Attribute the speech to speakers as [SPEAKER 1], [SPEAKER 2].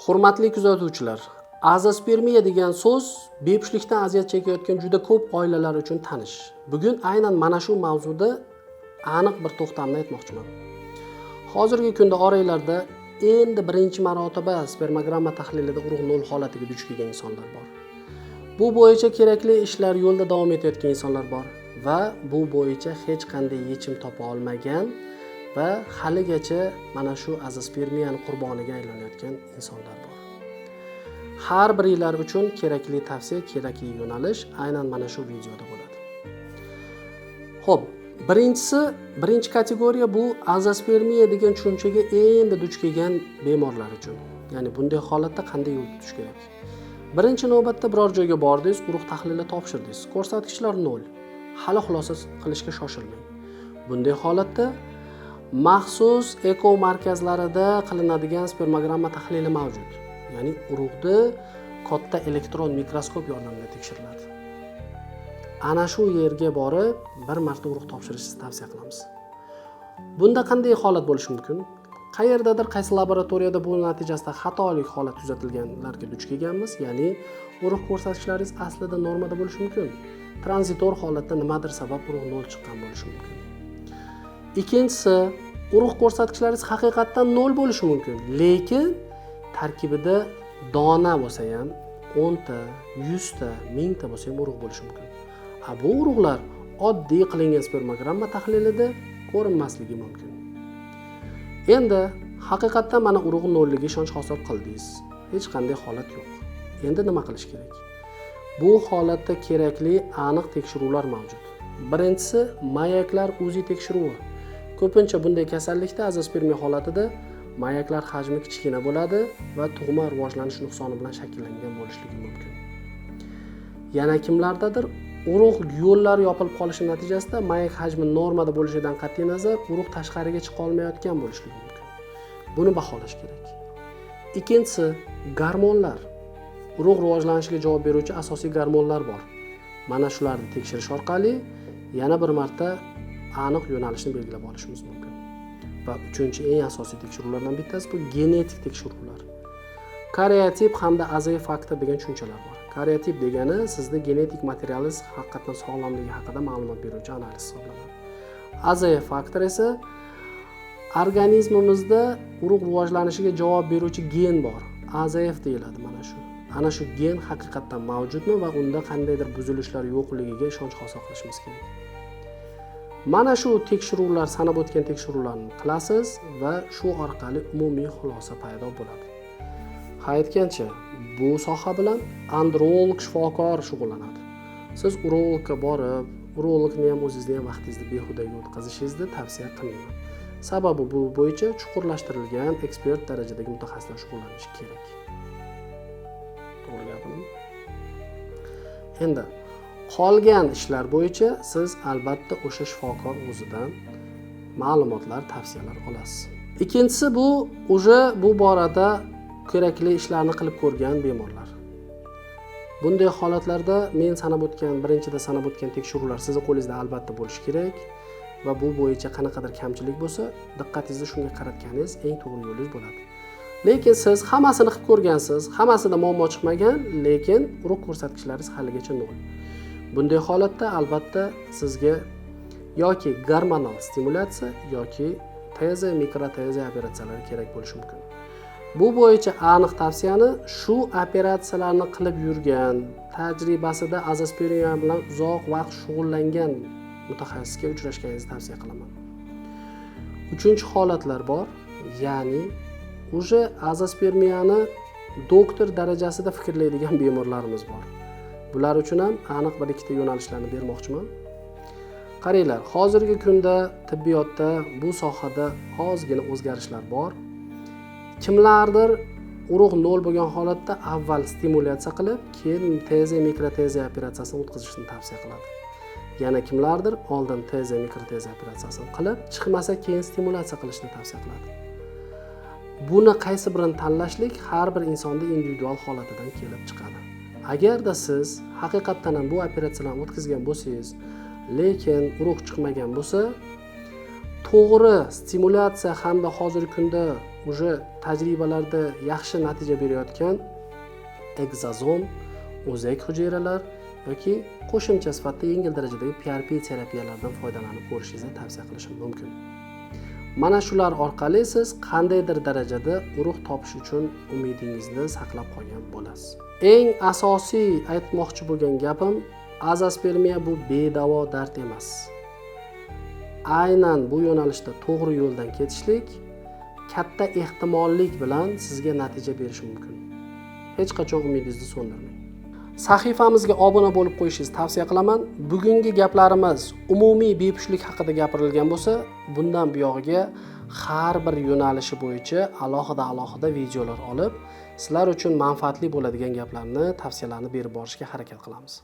[SPEAKER 1] Hurmatli kuzatuvchilar, azospermiya degan so'z bepushtlikdan aziyat chekayotgan juda ko'p oilalar uchun tanish. Bugun aynan mana shu mavzuda aniq bir to'xtamni aytmoqchiman. Hozirgi kunda oraylarda endi birinchi marotaba spermogramma tahlilida urug' nol holatiga duch kelgan insonlar bor. Bu bo'yicha kerakli ishlar yo'lda davom etayotgan insonlar bor va bu bo'yicha hech qanday yechim topa olmagan va haligacha mana shu azospermiyani qurboniga aylanayotgan insonlar bor. Har biringlar uchun kerakli tavsiya, kerakli yo'nalish aynan mana shu videoda bo'ladi. Xo'p, birinchi kategoriya bu azospermiya degan tushunchaga endi duch kelgan bemorlar uchun. Ya'ni bunday holatda qanday yo'l tutish kerak? Birinchi navbatda biror joyga bordingiz, urug' tahlili topshirdingiz. Ko'rsatkichlar 0. Hali xulosa qilishga shoshilmang. Bunday holatda maxsus eko markazlarida qilinadigan spermogramma tahlili mavjud. Ya'ni urug'ni katta elektron mikroskop yordamida tekshiriladi. Ana shu yerga borib bir marta urug' topshirishingizni tavsiya qilamiz. Bunda qanday holat bo'lishi mumkin? Qayerdadir qaysi laboratoriyada bu natijasida xatolik holat kuzatilganlarga duch kelganmiz, ya'ni urug' ko'rsatkichlaringiz aslida normada bo'lishi mumkin. Tranzitor holatda nimadir sabab urug' nol chiqqan bo'lishi mumkin. Ikkinchisi, urug' ko'rsatkichlaringiz haqiqatdan 0 bo'lishi mumkin, lekin tarkibida dona bo'lsa ham 10 ta, 100 ta, 1000 ta bo'lsa ham urug' bo'lishi mumkin. Bu urug'lar oddiy qilingan spermogramma tahlilida ko'rinmasligi mumkin. Endi haqiqatdan mana urug' nolligiga ishonch hosil qildingiz. Hech qanday holat yo'q. Endi nima qilish kerak? Bu holatda kerakli aniq tekshiruvlar mavjud. Birinchisi mayaklar UZI tekshiruvi. Ko'pincha bunday kasallikda azospermiya holatida mayaklar hajmi kichkina bo'ladi va tug'ma rivojlanish nuqsoni bilan shakllangan bo'lishligi mumkin. Yana kimlardadir urug' yo'llari yopilib qolishi natijasida mayak hajmi normada bo'lishidan qat'iy nazar urug' tashqariga chiqa olmayotgan bo'lishligi mumkin. Buni baholash kerak. Ikkinchisi gormonlar. Urug' rivojlanishiga javob beruvchi asosiy gormonlar bor. Mana shularni tekshirish orqali yana bir marta aniq yo'nalishni belgilab olishimiz mumkin. Va uchinchi eng asosiy tekshiruvlardan bittasi bu genetik tekshiruvlar. Karyotyp hamda AZF faktor degan tushunchalar bor. Karyotyp degani sizda genetik materialingiz haqiqatan sog'lomligi haqida ma'lumot beruvchi analiz hisoblanadi. AZF faktor esa organizmimizda urug' rivojlanishiga javob beruvchi gen bor. AZF deyiladi mana shu. Ana shu gen haqiqatan mavjudmi va unda qandaydir buzilishlar yo'qligiga ishonch hosil qilishimiz kerak. Mana shu tekshiruvlar, sanab o'tgan tekshiruvlarni qilasiz va shu orqali umumiy xulosa paydo bo'ladi. Ha aytgancha, bu soha bilan androlog shifokor shug'ullanadi. Siz urologga borib, urologni ham o'zingizni ham vaqtingizni behudaga o'tkazishingizni tavsiya qilmayman. Sababi bu bo'yicha chuqurlashtirilgan ekspert darajadagi mutaxassislar shug'ullanishi kerak. To'g'ri gapmi? Endi qolgan ishlar bo'yicha siz albatta o'sha shifokor o'zidan ma'lumotlar, tavsiyalar olasiz. Ikkinchisi bu borada kerakli ishlarni qilib ko'rgan bemorlar. Bunday holatlarda men birinchida sanab o'tgan tekshiruvlar sizning qo'lingizda albatta bo'lishi kerak va bu bo'yicha qanaqadir kamchilik bo'lsa, diqqatingizni shunga qaratganingiz eng to'g'ri yo'lingiz bo'ladi. Lekin siz hammasini qilib ko'rgansiz, hammasida muammo chiqmagan, lekin urug' ko'rsatkichlaringiz haligacha 0. Bunday holatda albatta sizga yoki gormonal stimulyatsiya yoki teze, mikroteze operatsiyalari kerak bo'lishi mumkin. Bu bo'yicha aniq tavsiyani shu operatsiyalarni qilib yurgan, tajribasida azospermiya bilan uzoq vaqt shug'ullangan mutaxassisga uchrashganingizni tavsiya qilaman. Uchinchi holatlar bor, ya'ni o'sha azospermiyani doktor darajasida fikrlaydigan bemorlarimiz bor. Bular uchun ham aniq bir ikkita yo'nalishlarni bermoqchiman. Qaranglar, hozirgi kunda tibbiyotda bu sohada ozgina o'zgarishlar bor. Kimlardir urug' 0 bo'lgan holatda avval stimulyatsiya qilib, keyin teze, mikroteze operatsiyasini o'tkazishni tavsiya qiladi. Yana kimlardir oldin teze, mikroteze operatsiyasini qilib, chiqmasa keyin stimulyatsiya qilishni tavsiya qiladi. Buni qaysi birini tanlashlik har bir insonda individual holatidan kelib chiqadi. Agarda siz haqiqatdan ham bu operatsiyalarni o'tkazgan bo'lsangiz, lekin urug' chiqmagan bo'lsa, to'g'ri stimulyatsiya hamda hozirgi kunda уже tajribalarda yaxshi natija berayotgan egzozom, o'zak hujayralar yoki qo'shimcha sifatida yengil darajadagi PRP terapiyalardan foydalanib ko'rishingizni tavsiya qilishim mumkin. Mana shular orqali siz qandaydir darajada urug' topish uchun umidingizni saqlab qolgan bo'lasiz. Eng asosiy aytmoqchi bo'lgan gapim, azospermiya bu bedavo dard emas. Aynan bu yo'nalishda to'g'ri yo'ldan ketishlik katta ehtimollik bilan sizga natija berishi mumkin. Hech qachon umidingizni so'ndirmang. Sahifamizga obuna bo'lib qo'yishingizni tavsiya qilaman. Bugungi gaplarimiz umumiy bepushtlik haqida gapirilgan bo'lsa, bundan buyog'iga har bir yo'nalishi bo'yicha alohida videolar olib, sizlar uchun manfaatli bo'ladigan gaplarni, tavsiyalarni berib borishga harakat qilamiz.